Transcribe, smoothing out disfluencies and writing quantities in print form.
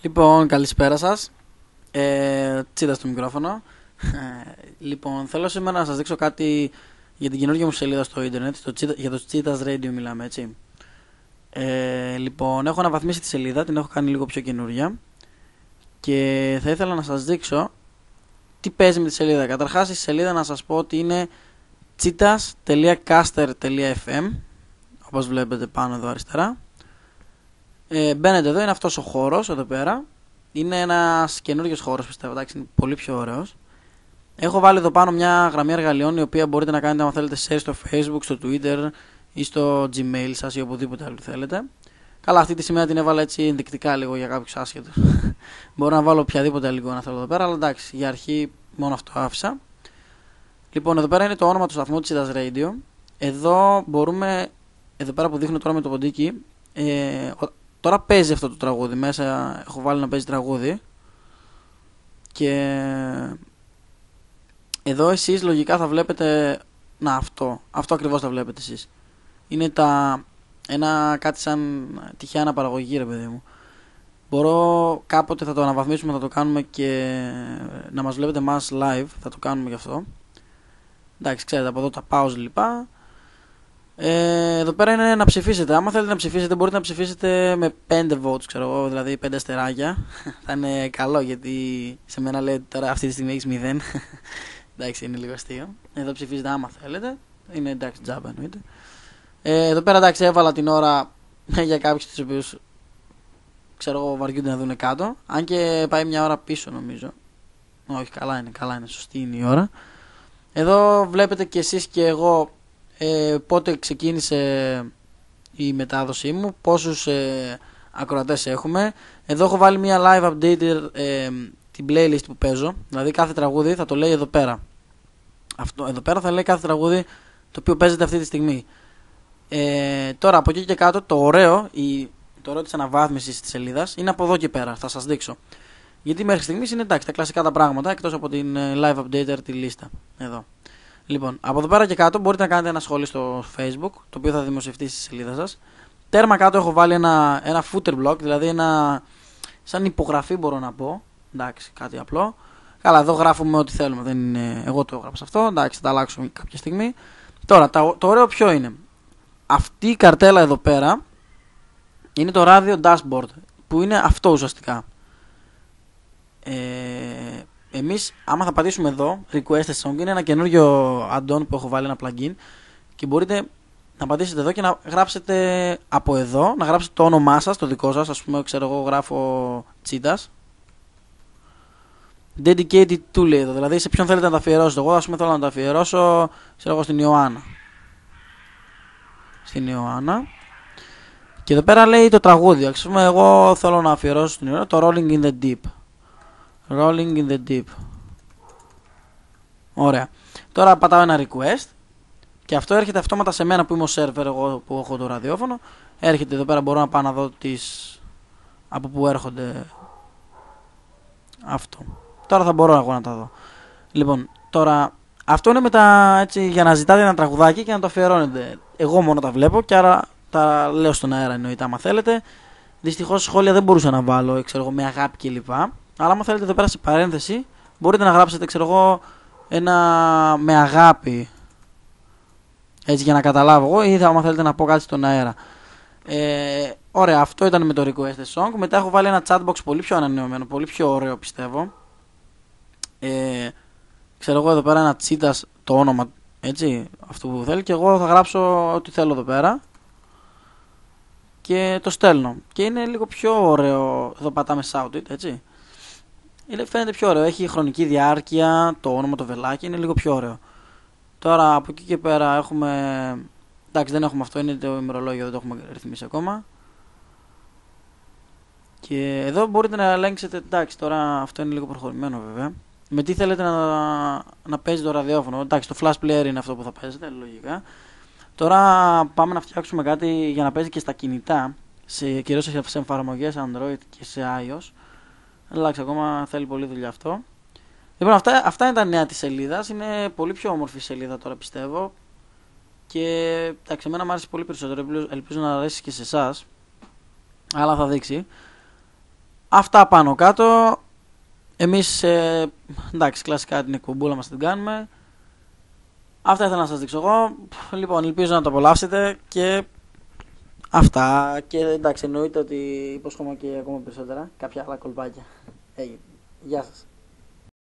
Λοιπόν, καλησπέρα σας. Τσίτα στο μικρόφωνο. Λοιπόν, θέλω σήμερα να σας δείξω κάτι για την καινούργια μου σελίδα στο ίντερνετ. Για το Cheetahs Radio μιλάμε, έτσι. Λοιπόν, έχω αναβαθμίσει τη σελίδα, την έχω κάνει λίγο πιο καινούρια. Και θα ήθελα να σας δείξω τι παίζει με τη σελίδα. Καταρχάς, η σελίδα να σας πω ότι είναι cheetahs.caster.fm, όπως βλέπετε πάνω εδώ αριστερά. Μπαίνετε εδώ, είναι αυτός ο χώρος εδώ πέρα. Είναι ένας καινούριος χώρος, πιστεύω, εντάξει, είναι πολύ πιο ωραίος. Έχω βάλει εδώ πάνω μια γραμμή εργαλειών, η οποία μπορείτε να κάνετε αν θέλετε share στο Facebook, στο Twitter ή στο Gmail σας ή οπουδήποτε άλλο θέλετε. Καλά, αυτή τη σημαία την έβαλα έτσι ενδεικτικά λίγο για κάποιους άσχετους. Μπορώ να βάλω οποιαδήποτε λίγο να θέλω εδώ πέρα, αλλά εντάξει, για αρχή μόνο αυτό άφησα. Λοιπόν, εδώ πέρα είναι το όνομα του σταθμού της Cheetahs Radio. Εδώ μπορούμε, εδώ πέρα που δείχνω τώρα με το ποντίκι, τώρα παίζει αυτό το τραγούδι. Μέσα έχω βάλει να παίζει τραγούδι. Και εδώ εσείς λογικά θα βλέπετε. Να, αυτό ακριβώς θα βλέπετε εσείς. Είναι ένα κάτι σαν τυχαία αναπαραγωγή, ρε παιδί μου. Μπορώ κάποτε θα το αναβαθμίσουμε, θα το κάνουμε και να μας βλέπετε μας live. Θα το κάνουμε γι' αυτό. Εντάξει, ξέρετε, από εδώ τα pause λοιπά. Εδώ πέρα είναι να ψηφίσετε. Άμα θέλετε να ψηφίσετε, μπορείτε να ψηφίσετε με 5 votes, ξέρω εγώ, δηλαδή 5 αστεράκια. Θα είναι καλό, γιατί σε μένα λέει τώρα αυτή τη στιγμή έχεις 0. Εντάξει, είναι λίγο αστείο. Εδώ ψηφίζετε άμα θέλετε. Είναι εντάξει, τζάμπα εννοείται. Εδώ πέρα εντάξει, έβαλα την ώρα για κάποιους τους οποίους ξέρω εγώ βαριούνται να δουν κάτω. Αν και πάει μια ώρα πίσω νομίζω. Όχι, καλά είναι, σωστή είναι η ώρα. Εδώ βλέπετε και εσείς και εγώ πότε ξεκίνησε η μετάδοσή μου, πόσους ακροατές έχουμε. Εδώ έχω βάλει μια live update την playlist που παίζω. Δηλαδή κάθε τραγούδι θα το λέει εδώ πέρα. Εδώ πέρα θα λέει κάθε τραγούδι το οποίο παίζεται αυτή τη στιγμή. Τώρα από εκεί και κάτω το ωραίο της αναβάθμισης της σελίδας είναι από εδώ και πέρα. Θα σας δείξω. Γιατί μέχρι στιγμής είναι εντάξει τα κλασικά τα πράγματα, εκτός από την live updater τη λίστα. Εδώ. Λοιπόν, από εδώ πέρα και κάτω μπορείτε να κάνετε ένα σχόλιο στο Facebook, το οποίο θα δημοσιευτεί στη σελίδα σας. Τέρμα κάτω έχω βάλει ένα footer block, δηλαδή σαν υπογραφή μπορώ να πω. Εντάξει, κάτι απλό. Καλά, εδώ γράφουμε ό,τι θέλουμε, δεν είναι, εγώ το έγραψα αυτό. Εντάξει, θα τα αλλάξουμε κάποια στιγμή. Τώρα, το ωραίο ποιο είναι. Αυτή η καρτέλα εδώ πέρα είναι το radio dashboard, που είναι αυτό ουσιαστικά. Εμείς άμα θα πατήσουμε εδώ request a song, είναι ένα καινούριο add-on που έχω βάλει, ένα plugin, και μπορείτε να πατήσετε εδώ και να γράψετε από εδώ, να γράψετε το όνομά σας, το δικό σας. Ας πούμε, ξέρω εγώ γράφω Cheetahs dedicated to, λέει εδώ, δηλαδή σε ποιον θέλετε να τα αφιερώσετε. Εγώ ας πούμε θέλω να τα αφιερώσω, ξέρω εγώ, στην Ιωάννα. Και εδώ πέρα λέει το τραγούδι. Ας πούμε εγώ θέλω να αφιερώσω στην Ιωάννα το Rolling in the Deep. Rolling in the Deep. Ωραία. Τώρα πατάω ένα request και αυτό έρχεται αυτόματα σε μένα που είμαι ο server, εγώ που έχω το ραδιόφωνο. Έρχεται εδώ πέρα, μπορώ να πάω να δω από που έρχονται αυτό. Τώρα θα μπορώ εγώ να τα δω. Λοιπόν, τώρα αυτό είναι έτσι, για να ζητάτε ένα τραγουδάκι και να το αφιερώνετε. Εγώ μόνο τα βλέπω και άρα τα λέω στον αέρα, εννοείται, άμα θέλετε. Δυστυχώς σχόλια δεν μπορούσα να βάλω, ξέρω εγώ, με αγάπη κλπ. Αλλά άμα θέλετε εδώ πέρα σε παρένθεση μπορείτε να γράψετε, ξέρω εγώ, ένα με αγάπη, έτσι, για να καταλάβω εγώ, ή άμα θέλετε να πω κάτι στον αέρα. Ωραία, αυτό ήταν με το request a song. Μετά έχω βάλει ένα chatbox πολύ πιο ανανεωμένο, πολύ πιο ωραίο πιστεύω. Ξέρω εγώ εδώ πέρα ένα Cheetahs, το όνομα, έτσι, αυτού που θέλει, και εγώ θα γράψω ό,τι θέλω εδώ πέρα και το στέλνω. Και είναι λίγο πιο ωραίο. Εδώ πατάμε shout it, έτσι. Φαίνεται πιο ωραίο, έχει χρονική διάρκεια, το όνομα, το βελάκι, είναι λίγο πιο ωραίο. Τώρα από εκεί και πέρα έχουμε, εντάξει, δεν έχουμε αυτό, είναι το ημερολόγιο, δεν το έχουμε ρυθμίσει ακόμα. Και εδώ μπορείτε να ελέγξετε, εντάξει, τώρα αυτό είναι λίγο προχωρημένο βέβαια, με τι θέλετε να παίζει το ραδιόφωνο. Εντάξει, το flash player είναι αυτό που θα παίζετε, λογικά. Τώρα πάμε να φτιάξουμε κάτι για να παίζει και στα κινητά, κυρίως σε εφαρμογές Android και σε iOS. Εντάξει, ακόμα θέλει πολύ δουλειά αυτό. Λοιπόν, αυτά είναι τα νέα της σελίδας. Είναι πολύ πιο όμορφη σελίδα τώρα, πιστεύω. Και εντάξει, εμένα μου άρεσε πολύ περισσότερο. Ελπίζω να αρέσει και σε εσάς. Αλλά θα δείξει. Αυτά πάνω κάτω. Εμείς, εντάξει, κλασικά την εκπομπούλα μας την κάνουμε. Αυτά ήθελα να σας δείξω εγώ. Λοιπόν, ελπίζω να το απολαύσετε και αυτά. Και εντάξει, εννοείται ότι υπόσχομαι και ακόμα περισσότερα. Κάποια άλλα κολπάκια. Έγινε. Γεια σας.